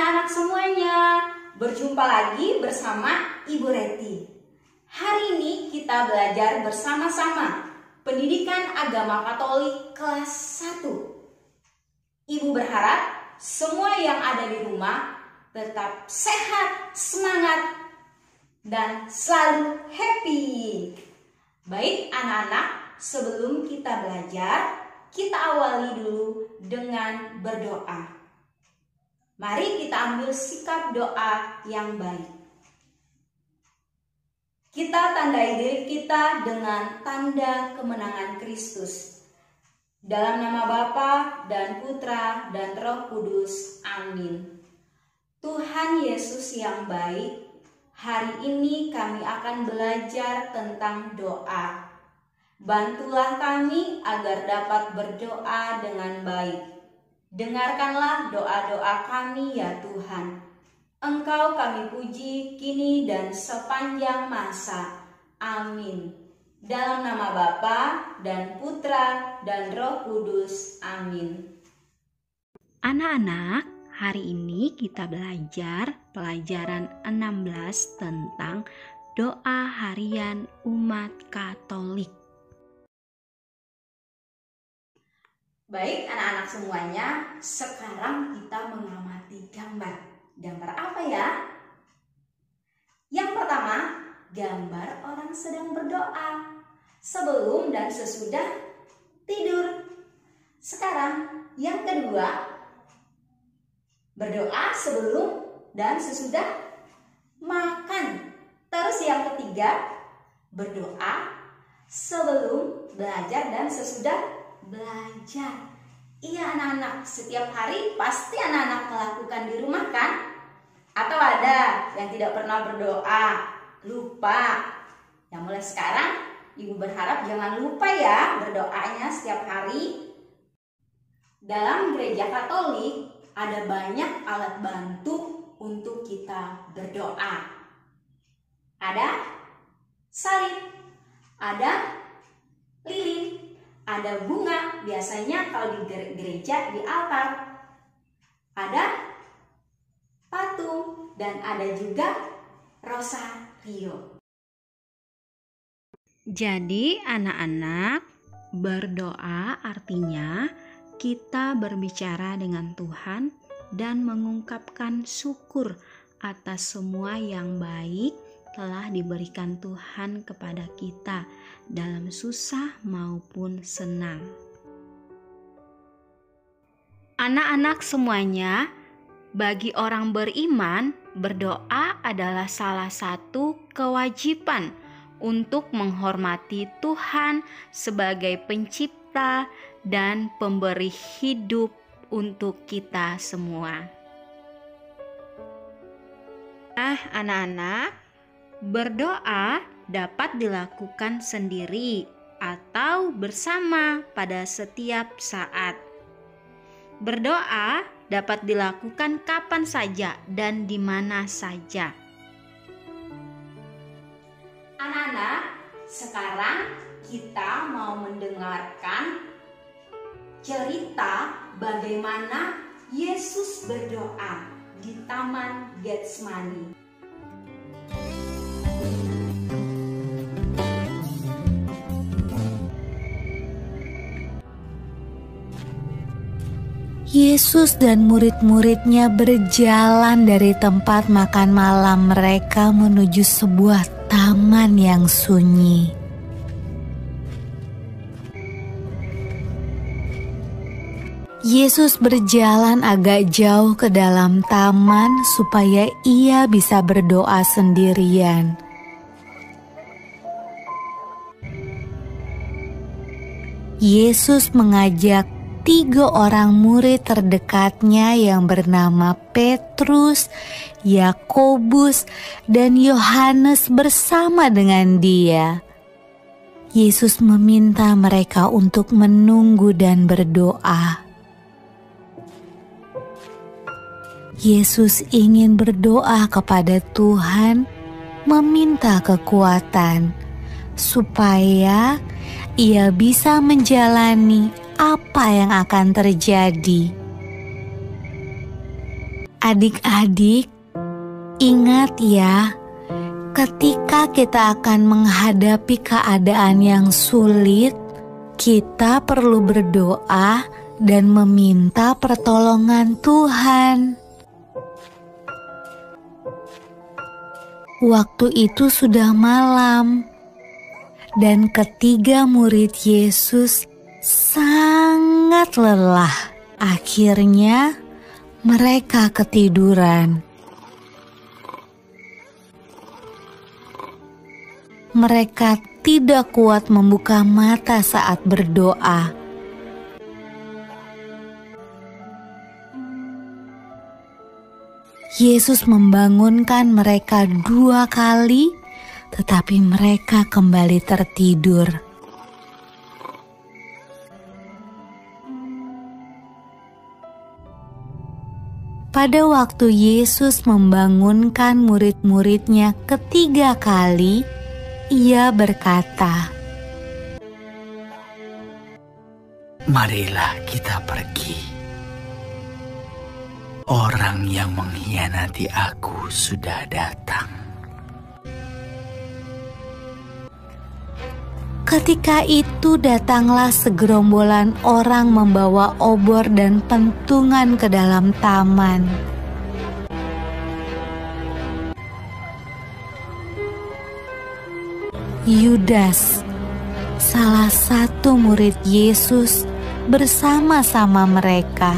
anak-anak semuanya, berjumpa lagi bersama Ibu Reti. Hari ini kita belajar bersama-sama Pendidikan Agama Katolik kelas 1. Ibu berharap semua yang ada di rumah tetap sehat, semangat, dan selalu happy. Baik anak-anak, sebelum kita belajar, kita awali dulu dengan berdoa. Mari kita ambil sikap doa yang baik. Kita tandai diri kita dengan tanda kemenangan Kristus. Dalam nama Bapa dan Putra dan Roh Kudus. Amin. Tuhan Yesus yang baik, hari ini kami akan belajar tentang doa. Bantulah kami agar dapat berdoa dengan baik. Dengarkanlah doa-doa kami ya Tuhan. Engkau kami puji kini dan sepanjang masa. Amin. Dalam nama Bapa dan Putra dan Roh Kudus. Amin. Anak-anak, hari ini kita belajar pelajaran 16 tentang doa harian umat Katolik. Baik anak-anak semuanya, sekarang kita mengamati gambar. Gambar apa ya? Yang pertama, gambar orang sedang berdoa sebelum dan sesudah tidur. Sekarang yang kedua, berdoa sebelum dan sesudah makan. Terus yang ketiga, berdoa sebelum belajar dan sesudah belajar. Iya anak-anak, setiap hari pasti anak-anak melakukan di rumah kan? Atau ada yang tidak pernah berdoa, lupa? Yang mulai sekarang Ibu berharap jangan lupa ya berdoanya setiap hari. Dalam gereja Katolik ada banyak alat bantu untuk kita berdoa. Ada salib, ada lilin, ada bunga, biasanya kalau di gereja di altar. Ada patung dan ada juga rosario. Jadi anak-anak, berdoa artinya kita berbicara dengan Tuhan dan mengungkapkan syukur atas semua yang baik telah diberikan Tuhan kepada kita dalam susah maupun senang. Anak-anak semuanya, bagi orang beriman, berdoa adalah salah satu kewajiban untuk menghormati Tuhan sebagai pencipta dan pemberi hidup untuk kita semua. Anak-anak, berdoa dapat dilakukan sendiri atau bersama pada setiap saat. Berdoa dapat dilakukan kapan saja dan di mana saja. Anak-anak, sekarang kita mau mendengarkan cerita bagaimana Yesus berdoa di Taman Getsemani. Yesus dan murid-muridnya berjalan dari tempat makan malam mereka menuju sebuah taman yang sunyi. Yesus berjalan agak jauh ke dalam taman supaya ia bisa berdoa sendirian. Yesus mengajak 3 orang murid terdekatnya yang bernama Petrus, Yakobus, dan Yohanes bersama dengan dia. Yesus meminta mereka untuk menunggu dan berdoa. Yesus ingin berdoa kepada Tuhan, meminta kekuatan, supaya ia bisa menjalani apa yang akan terjadi. Adik-adik, ingat ya, ketika kita akan menghadapi keadaan yang sulit, kita perlu berdoa dan meminta pertolongan Tuhan. Waktu itu sudah malam, dan ketiga murid Yesus sangat lelah. Akhirnya mereka ketiduran. Mereka tidak kuat membuka mata saat berdoa. Yesus membangunkan mereka 2 kali, tetapi mereka kembali tertidur. Pada waktu Yesus membangunkan murid-muridnya ketiga kali, Ia berkata, "Marilah kita pergi. Orang yang mengkhianati aku sudah datang." Ketika itu datanglah segerombolan orang membawa obor dan pentungan ke dalam taman. Yudas, salah satu murid Yesus, bersama-sama mereka.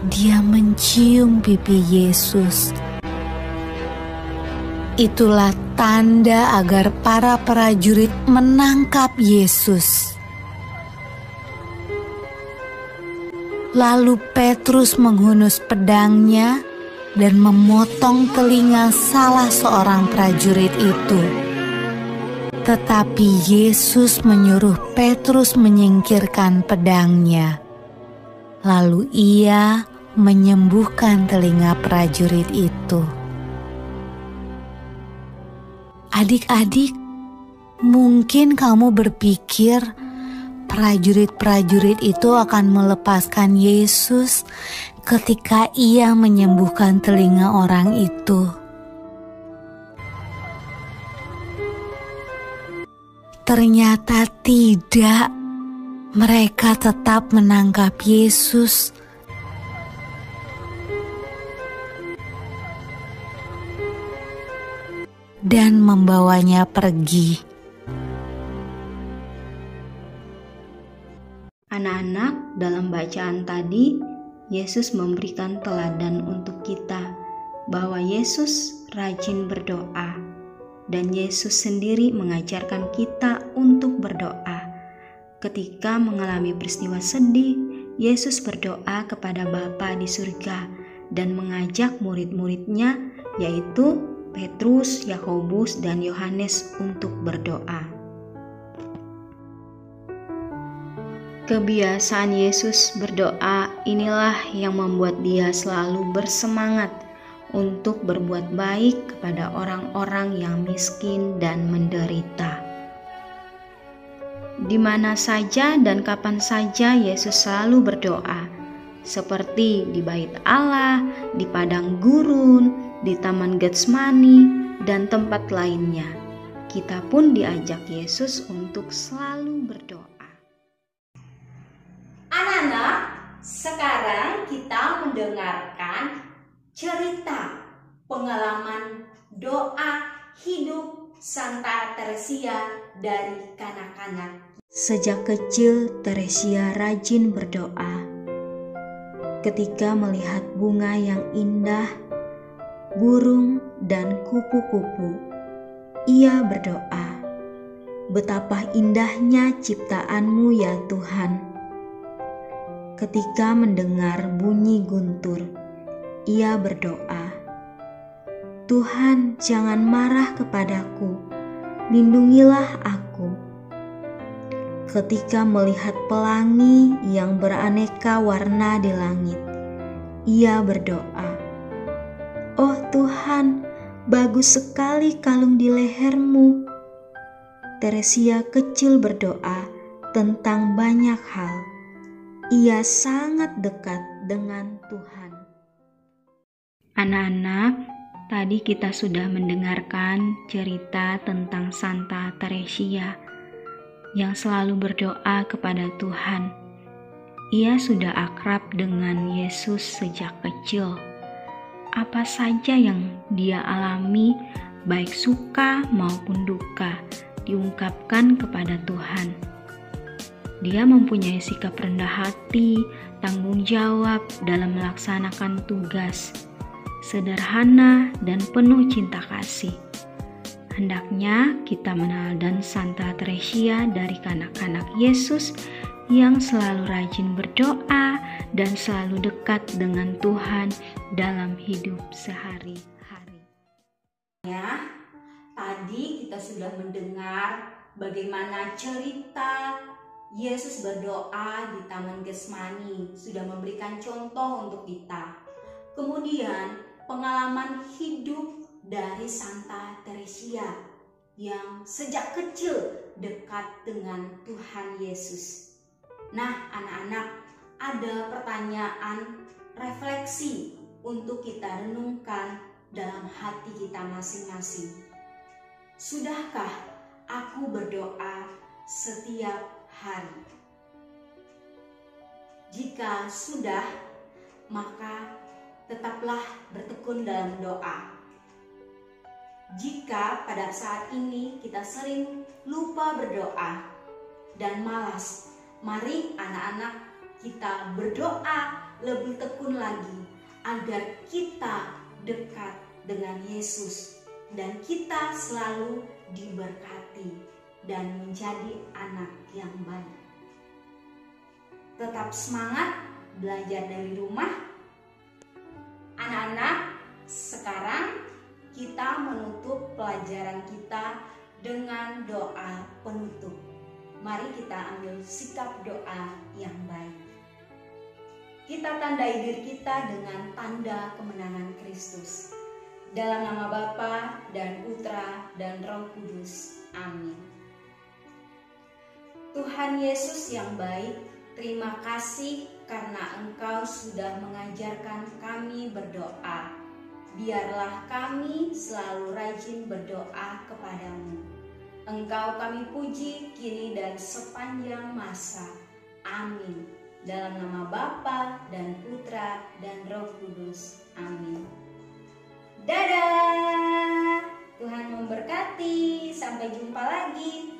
Dia mencium pipi Yesus. Itulah tanda agar para prajurit menangkap Yesus. Lalu Petrus menghunus pedangnya dan memotong telinga salah seorang prajurit itu. Tetapi Yesus menyuruh Petrus menyingkirkan pedangnya. Lalu Ia menyembuhkan telinga prajurit itu. Adik-adik, mungkin kamu berpikir prajurit-prajurit itu akan melepaskan Yesus ketika Ia menyembuhkan telinga orang itu. Ternyata tidak. Mereka tetap menangkap Yesus. Dan membawanya pergi. Anak-anak, dalam bacaan tadi, Yesus memberikan teladan untuk kita bahwa Yesus rajin berdoa, dan Yesus sendiri mengajarkan kita untuk berdoa. Ketika mengalami peristiwa sedih, Yesus berdoa kepada Bapa di surga dan mengajak murid-muridnya, yaitu Petrus, Yakobus, dan Yohanes untuk berdoa. Kebiasaan Yesus berdoa inilah yang membuat Dia selalu bersemangat untuk berbuat baik kepada orang-orang yang miskin dan menderita. Di mana saja dan kapan saja Yesus selalu berdoa, seperti di Bait Allah, di padang gurun, di Taman Getsemani, dan tempat lainnya. Kita pun diajak Yesus untuk selalu berdoa. Anak-anak, sekarang kita mendengarkan cerita pengalaman doa hidup Santa Teresia dari kanak-kanak. Sejak kecil, Teresia rajin berdoa. Ketika melihat bunga yang indah, burung, dan kupu-kupu, ia berdoa, "Betapa indahnya ciptaanmu ya Tuhan." Ketika mendengar bunyi guntur, ia berdoa, "Tuhan, jangan marah kepadaku, lindungilah aku." Ketika melihat pelangi yang beraneka warna di langit, ia berdoa, "Oh Tuhan, bagus sekali kalung di lehermu." Teresia kecil berdoa tentang banyak hal. Ia sangat dekat dengan Tuhan. Anak-anak, tadi kita sudah mendengarkan cerita tentang Santa Teresia yang selalu berdoa kepada Tuhan. Ia sudah akrab dengan Yesus sejak kecil. Apa saja yang dia alami, baik suka maupun duka, diungkapkan kepada Tuhan. Dia mempunyai sikap rendah hati, tanggung jawab dalam melaksanakan tugas, sederhana dan penuh cinta kasih. Hendaknya kita meneladani Santa Teresia dari kanak-kanak Yesus yang selalu rajin berdoa dan selalu dekat dengan Tuhan dalam hidup sehari-hari. Tadi kita sudah mendengar bagaimana cerita Yesus berdoa di Taman Getsemani, sudah memberikan contoh untuk kita. Kemudian pengalaman hidup dari Santa Teresia yang sejak kecil dekat dengan Tuhan Yesus. Nah, anak-anak, ada pertanyaan refleksi untuk kita renungkan dalam hati kita masing-masing. Sudahkah aku berdoa setiap hari? Jika sudah, maka tetaplah bertekun dalam doa. Jika pada saat ini kita sering lupa berdoa dan malas, mari anak-anak kita berdoa lebih tekun lagi agar kita dekat dengan Yesus dan kita selalu diberkati dan menjadi anak yang baik. Tetap semangat belajar dari rumah. Anak-anak, sekarang kita menutup pelajaran kita dengan doa penutup. Mari kita ambil sikap doa yang baik. Kita tandai diri kita dengan tanda kemenangan Kristus. Dalam nama Bapa dan Putra dan Roh Kudus. Amin. Tuhan Yesus yang baik, terima kasih karena Engkau sudah mengajarkan kami berdoa. Biarlah kami selalu rajin berdoa kepadamu. Engkau kami puji kini dan sepanjang masa. Amin. Dalam nama Bapa dan Putra dan Roh Kudus. Amin. Dadah. Tuhan memberkati. Sampai jumpa lagi.